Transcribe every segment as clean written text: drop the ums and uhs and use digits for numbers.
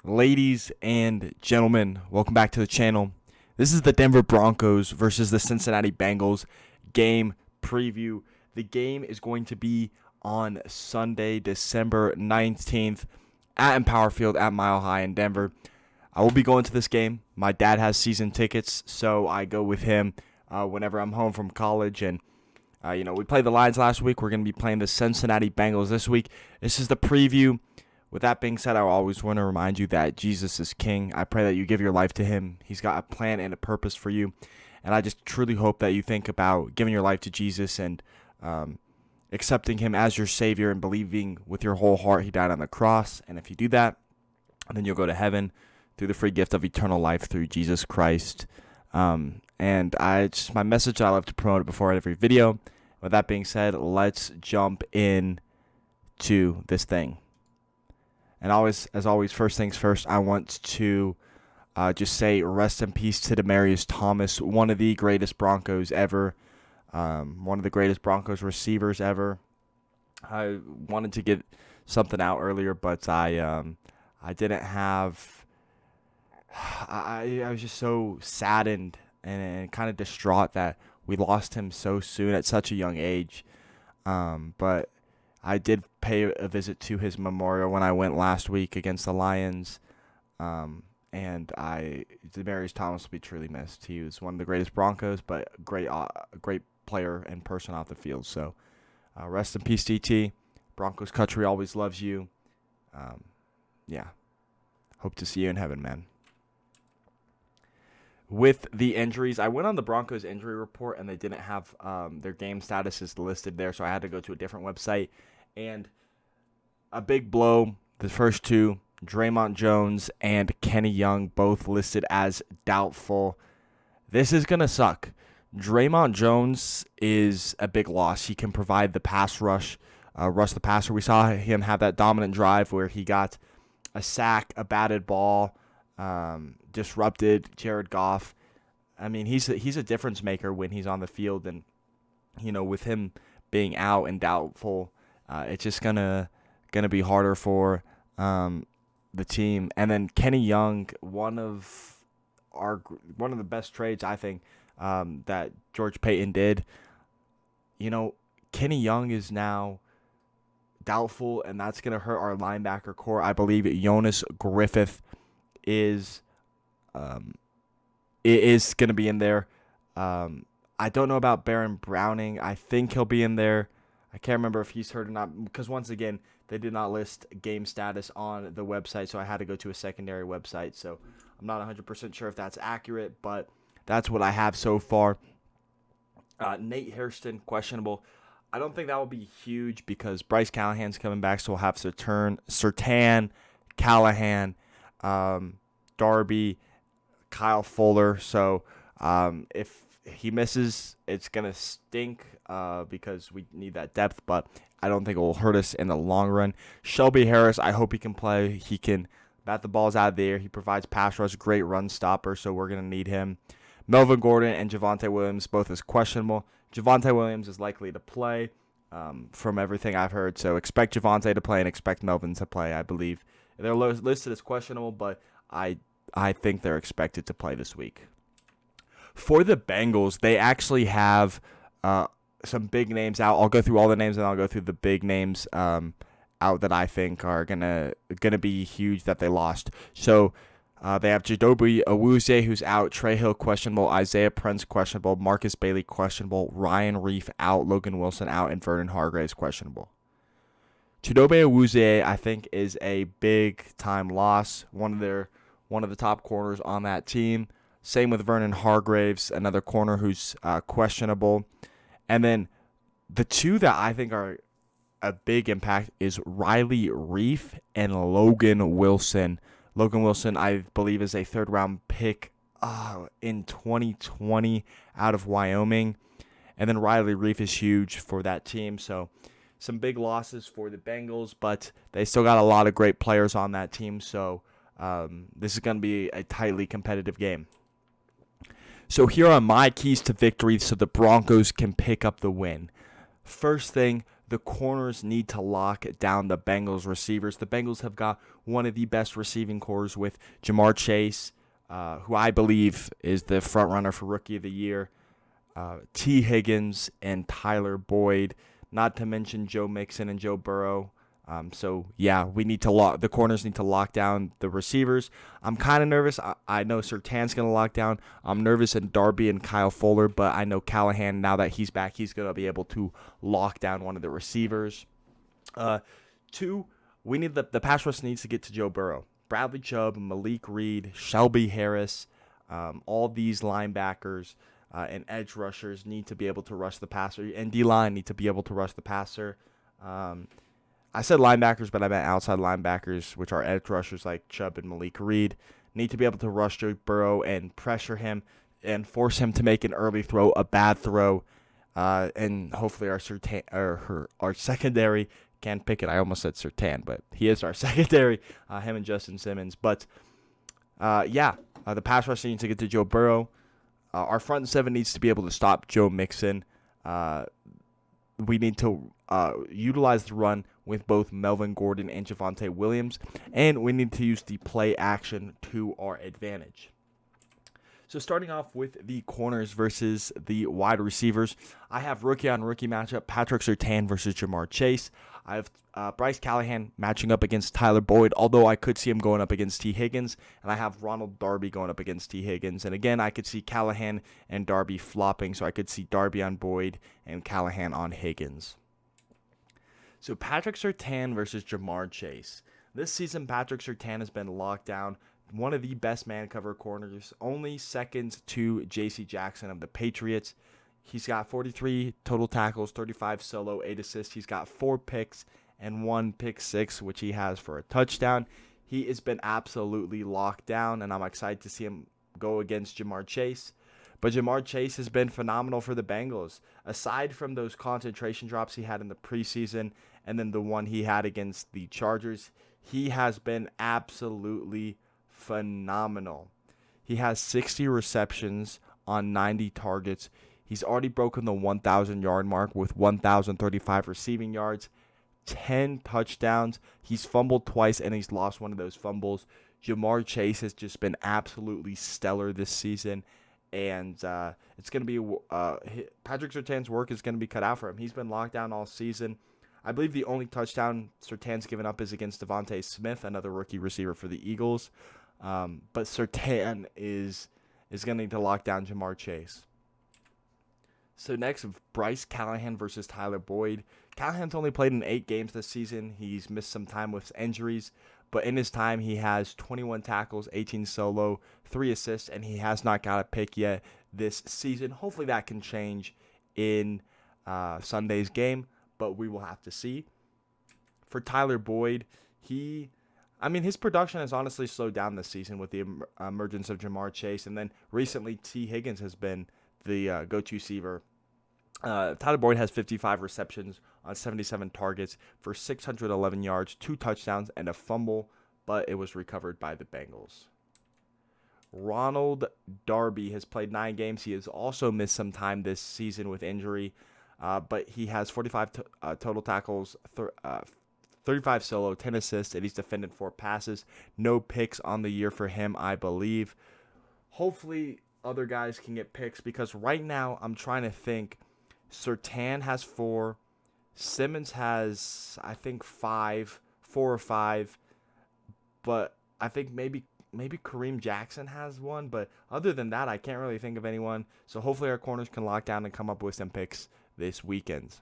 Ladies and gentlemen, welcome back to the channel. This is the Denver Broncos versus the Cincinnati Bengals game preview. The game is going to be on Sunday, December 19th at Empower Field at Mile High in Denver. I will be going to this game. My dad has season tickets, so I go with him whenever I'm home from college. And, we played the Lions last week. We're going to be playing the Cincinnati Bengals this week. This is the preview. With that being said, I always want to remind you that Jesus is King. I pray that you give your life to Him. He's got a plan and a purpose for you. And I just truly hope that you think about giving your life to Jesus and accepting Him as your Savior and believing with your whole heart He died on the cross. And if you do that, then you'll go to heaven through the free gift of eternal life through Jesus Christ. And it's my message. I love to promote it before every video. With that being said, let's jump in to this thing. And as always, first things first, I want to just say rest in peace to Demaryius Thomas, one of the greatest Broncos ever, one of the greatest Broncos receivers ever. I wanted to get something out earlier, but I didn't have. I was just so saddened and kind of distraught that we lost him so soon at such a young age. But I did pay a visit to his memorial when I went last week against the Lions, and Demaryius Thomas will be truly missed. He was one of the greatest Broncos, but a great player and person off the field. So rest in peace, DT. Broncos country always loves you. Hope to see you in heaven, man. With the injuries, I went on the Broncos injury report, and they didn't have their game statuses listed there, so I had to go to a different website. And a big blow, the first two, Dre'Mont Jones and Kenny Young, both listed as doubtful. This is going to suck. Dre'Mont Jones is a big loss. He can provide the pass rush the passer. We saw him have that dominant drive where he got a sack, a batted ball, disrupted Jared Goff. I mean, he's a difference maker when he's on the field, and with him being out and doubtful, it's just gonna be harder for the team. And then Kenny Young, one of the best trades I think that George Paton did. Kenny Young is now doubtful, and that's gonna hurt our linebacker core. I believe Jonas Griffith is going to be in there. I don't know about Baron Browning. I think he'll be in there. I can't remember if he's hurt or not, because once again, they did not list game status on the website, so I had to go to a secondary website. So I'm not 100% sure if that's accurate, but that's what I have so far. Nate Hairston, questionable. I don't think that will be huge because Bryce Callahan's coming back, so we'll have Surtain, Callahan, Darby, Kyle Fuller. So if he misses, it's going to stink because we need that depth, but I don't think it will hurt us in the long run. Shelby Harris, I hope he can play. He can bat the balls out of the air. He provides pass rush, great run stopper, so we're going to need him. Melvin Gordon and Javonte Williams, both is questionable. Javonte Williams is likely to play from everything I've heard, so expect Javonte to play and expect Melvin to play, I believe. They're listed as questionable, but I think they're expected to play this week. For the Bengals, they actually have some big names out. I'll go through all the names, and I'll go through the big names out that I think are gonna be huge that they lost. So they have Chidobe Awuzie, who's out. Trey Hill, questionable. Isaiah Prince, questionable. Marcus Bailey, questionable. Ryan Reef, out. Logan Wilson, out. And Vernon Hargraves, questionable. Chidobe Awuzie, I think, is a big-time loss. One of the top corners on that team. Same with Vernon Hargraves, another corner who's questionable. And then the two that I think are a big impact is Riley Reef and Logan Wilson. Logan Wilson, I believe, is a third-round pick in 2020 out of Wyoming. And then Riley Reef is huge for that team. So some big losses for the Bengals, but they still got a lot of great players on that team. So this is going to be a tightly competitive game. So here are my keys to victory so the Broncos can pick up the win. First thing, the corners need to lock down the Bengals receivers. The Bengals have got one of the best receiving cores with JaMarr Chase, who I believe is the front runner for Rookie of the Year, T. Higgins, and Tyler Boyd, not to mention Joe Mixon and Joe Burrow. We need to the corners need to lock down the receivers. I'm kind of nervous. I know Surtain's going to lock down. I'm nervous in Darby and Kyle Fuller, but I know Callahan, now that he's back, he's going to be able to lock down one of the receivers. Two, we need the pass rush needs to get to Joe Burrow. Bradley Chubb, Malik Reed, Shelby Harris, all these linebackers and edge rushers need to be able to rush the passer, and D-line need to be able to rush the passer. I said linebackers, but I meant outside linebackers, which are edge rushers like Chubb and Malik Reed, need to be able to rush Joe Burrow and pressure him and force him to make an early throw, a bad throw, and hopefully our secondary can pick it. I almost said Surtain, but he is our secondary, him and Justin Simmons. But, the pass rush needs to get to Joe Burrow. Our front seven needs to be able to stop Joe Mixon. We need to utilize the run with both Melvin Gordon and Javonte Williams, and we need to use the play action to our advantage. So starting off with the corners versus the wide receivers, I have rookie-on-rookie matchup, Patrick Surtain versus JaMarr Chase. I have Bryce Callahan matching up against Tyler Boyd, although I could see him going up against T. Higgins, and I have Ronald Darby going up against T. Higgins. And again, I could see Callahan and Darby flopping, so I could see Darby on Boyd and Callahan on Higgins. So Patrick Surtain versus JaMarr Chase. This season, Patrick Surtain has been locked down, one of the best man cover corners, only second to J.C. Jackson of the Patriots. He's got 43 total tackles, 35 solo, 8 assists. He's got 4 picks and 1 pick six, which he has for a touchdown. He has been absolutely locked down, and I'm excited to see him go against JaMarr Chase. But JaMarr Chase has been phenomenal for the Bengals. Aside from those concentration drops he had in the preseason and then the one he had against the Chargers, he has been absolutely phenomenal. He has 60 receptions on 90 targets. He's already broken the 1,000-yard mark with 1,035 receiving yards, 10 touchdowns. He's fumbled twice, and he's lost one of those fumbles. JaMarr Chase has just been absolutely stellar this season, and it's going to be Patrick Surtain's work is going to be cut out for him. He's been locked down all season. I believe the only touchdown Surtain's given up is against Devontae Smith, another rookie receiver for the Eagles. But Surtain is going to need to lock down JaMarr Chase. So next, Bryce Callahan versus Tyler Boyd. Callahan's only played in 8 games this season. He's missed some time with injuries, but in his time, he has 21 tackles, 18 solo, 3 assists, and he has not got a pick yet this season. Hopefully that can change in Sunday's game, but we will have to see. For Tyler Boyd, his production has honestly slowed down this season with the emergence of JaMarr Chase, and then recently T. Higgins has been the go-to receiver. Tyler Boyd has 55 receptions on 77 targets for 611 yards, 2 touchdowns, and a fumble, but it was recovered by the Bengals. Ronald Darby has played 9 games. He has also missed some time this season with injury, but he has 45 total tackles, 35 solo, 10 assists, and he's defended 4 passes. No picks on the year for him, I believe. Hopefully other guys can get picks, because right now I'm trying to think. Surtain has 4. Simmons has, I think, 4 or 5. But I think maybe Kareem Jackson has 1. But other than that, I can't really think of anyone. So hopefully our corners can lock down and come up with some picks this weekend.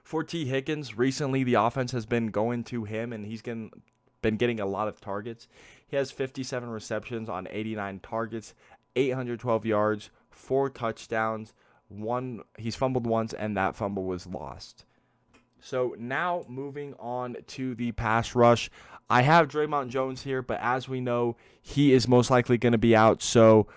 For T. Higgins, recently the offense has been going to him, and he's been getting a lot of targets. He has 57 receptions on 89 targets, 812 yards, 4 touchdowns. He's fumbled once, and that fumble was lost. So now moving on to the pass rush. I have Draymond Jones here, but as we know, he is most likely going to be out. So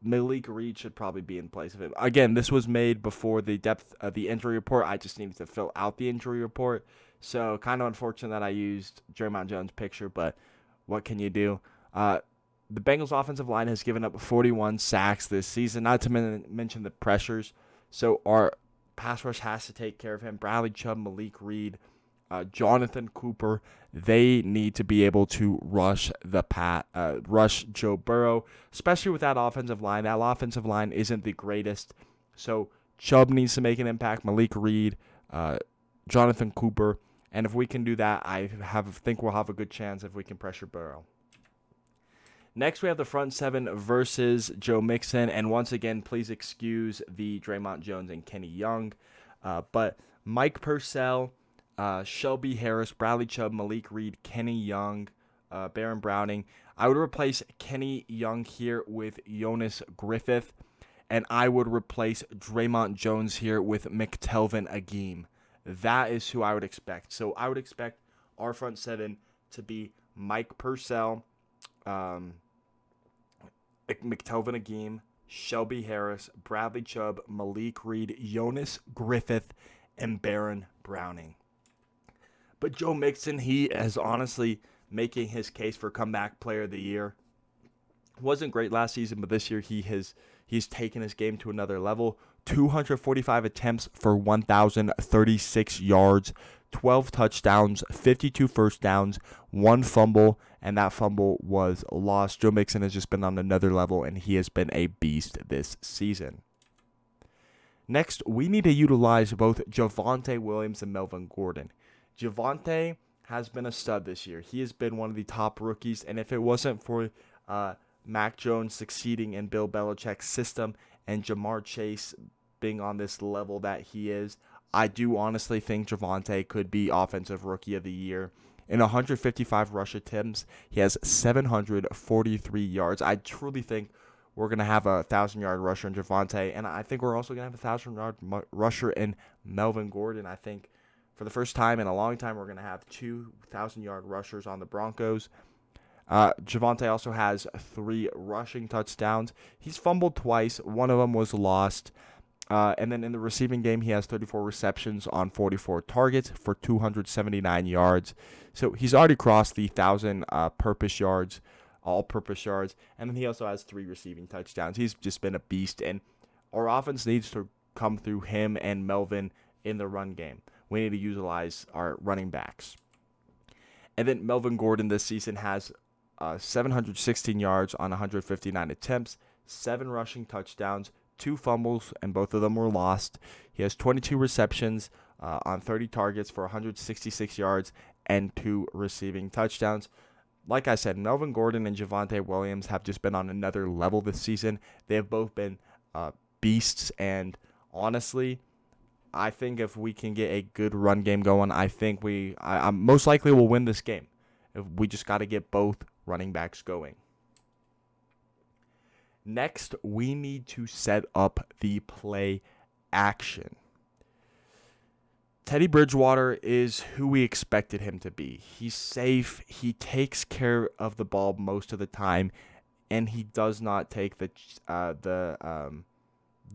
Malik Reed should probably be in place of him. Again, this was made before the depth of the injury report. I just needed to fill out the injury report. So kind of unfortunate that I used Draymond Jones' picture, but what can you do? The Bengals offensive line has given up 41 sacks this season, not to mention the pressures. So our pass rush has to take care of him. Bradley Chubb, Malik Reed, Jonathan Cooper, they need to be able to rush Joe Burrow, especially with that offensive line. That offensive line isn't the greatest, so Chubb needs to make an impact. Malik Reed, Jonathan Cooper, and if we can do that, I think we'll have a good chance if we can pressure Burrow. Next, we have the front seven versus Joe Mixon, and once again, please excuse the Draymond Jones and Kenny Young, but Mike Purcell, Shelby Harris, Bradley Chubb, Malik Reed, Kenny Young, Baron Browning. I would replace Kenny Young here with Jonas Griffith, and I would replace Draymond Jones here with McTelvin Agim. That is who I would expect. So I would expect our front seven to be Mike Purcell, McTelvin Agim, Shelby Harris, Bradley Chubb, Malik Reed, Jonas Griffith, and Baron Browning. But Joe Mixon, he is honestly making his case for comeback player of the year. Wasn't great last season, but this year he's taken his game to another level. 245 attempts for 1,036 yards, 12 touchdowns, 52 first downs, 1 fumble, and that fumble was lost. Joe Mixon has just been on another level, and he has been a beast this season. Next, we need to utilize both Javonte Williams and Melvin Gordon. Javonte has been a stud this year. He has been one of the top rookies, and if it wasn't for Mac Jones succeeding in Bill Belichick's system and JaMarr Chase being on this level that he is, I do honestly think Javonte could be Offensive Rookie of the Year. In 155 rush attempts, he has 743 yards. I truly think we're going to have a 1,000-yard rusher in Javonte, and I think we're also going to have a 1,000-yard rusher in Melvin Gordon. I think for the first time in a long time, we're going to have 2,000-yard rushers on the Broncos. Javonte also has 3 rushing touchdowns. He's fumbled twice. One of them was lost. And then in the receiving game, he has 34 receptions on 44 targets for 279 yards. So he's already crossed the 1,000 all-purpose yards. And then he also has 3 receiving touchdowns. He's just been a beast. And our offense needs to come through him and Melvin in the run game. We need to utilize our running backs. And then Melvin Gordon this season has 716 yards on 159 attempts, 7 rushing touchdowns, 2 fumbles, and both of them were lost. He has 22 receptions on 30 targets for 166 yards and 2 receiving touchdowns. Like I said, Melvin Gordon and Javonte Williams have just been on another level this season. They have both been beasts, and honestly, I think if we can get a good run game going, I think I most likely will win this game. If we just got to get both running backs going. Next, we need to set up the play action. Teddy Bridgewater is who we expected him to be. He's safe. He takes care of the ball most of the time, and he does not take the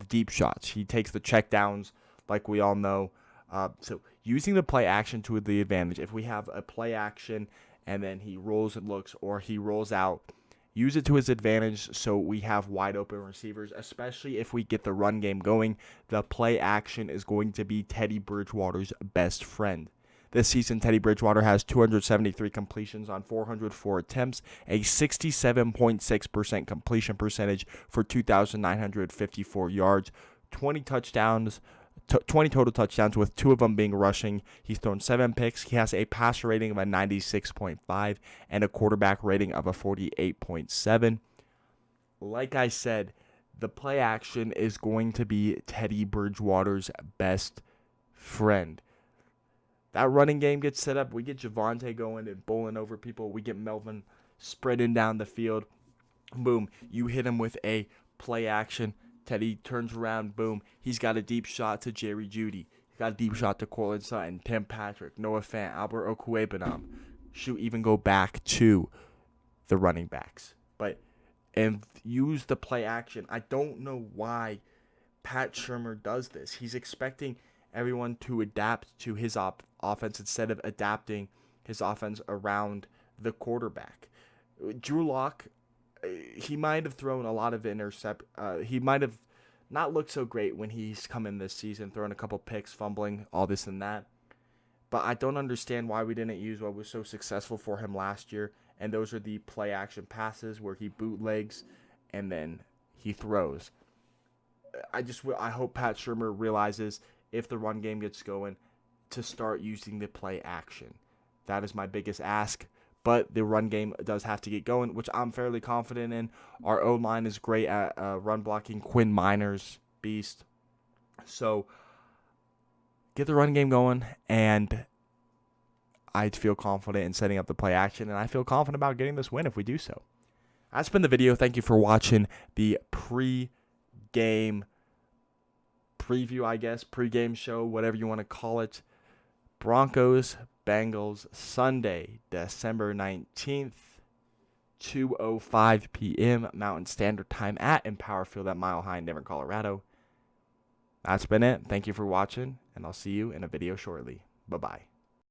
deep shots. He takes the checkdowns, like we all know. So using the play action to the advantage. If we have a play action and then he rolls and looks, or he rolls out, use it to his advantage so we have wide open receivers, especially if we get the run game going. The play action is going to be Teddy Bridgewater's best friend. This season, Teddy Bridgewater has 273 completions on 404 attempts, a 67.6% completion percentage for 2,954 yards, 20 total touchdowns, with 2 of them being rushing. He's thrown 7 picks. He has a passer rating of a 96.5 and a quarterback rating of a 48.7. Like I said, the play action is going to be Teddy Bridgewater's best friend. That running game gets set up. We get Javonte going and bowling over people. We get Melvin spreading down the field. Boom. You hit him with a play action. Teddy turns around, boom. He's got a deep shot to Jerry Jeudy. He's got a deep shot to Cortland Sutton, Tim Patrick, Noah Fant, Albert Okwuegbunam. Shoot, even go back to the running backs. And use the play action. I don't know why Pat Shurmur does this. He's expecting everyone to adapt to his offense instead of adapting his offense around the quarterback. Drew Lock, he might have thrown a lot of he might have not looked so great when he's come in this season, throwing a couple picks, fumbling, all this and that. But I don't understand why we didn't use what was so successful for him last year, and those are the play-action passes where he bootlegs and then he throws. I hope Pat Shurmur realizes if the run game gets going to start using the play action. That is my biggest ask. But the run game does have to get going, which I'm fairly confident in. Our O-line is great at run blocking. Quinn Miners, beast. So get the run game going, and I feel confident in setting up the play action, and I feel confident about getting this win if we do so. That's been the video. Thank you for watching the pre-game preview, I guess, pre-game show, whatever you want to call it. Broncos, Bengals, Sunday, December 19th, 2:05 p.m. Mountain Standard Time at Empower Field at Mile High in Denver, Colorado. That's been it. Thank you for watching, and I'll see you in a video shortly. Bye-bye.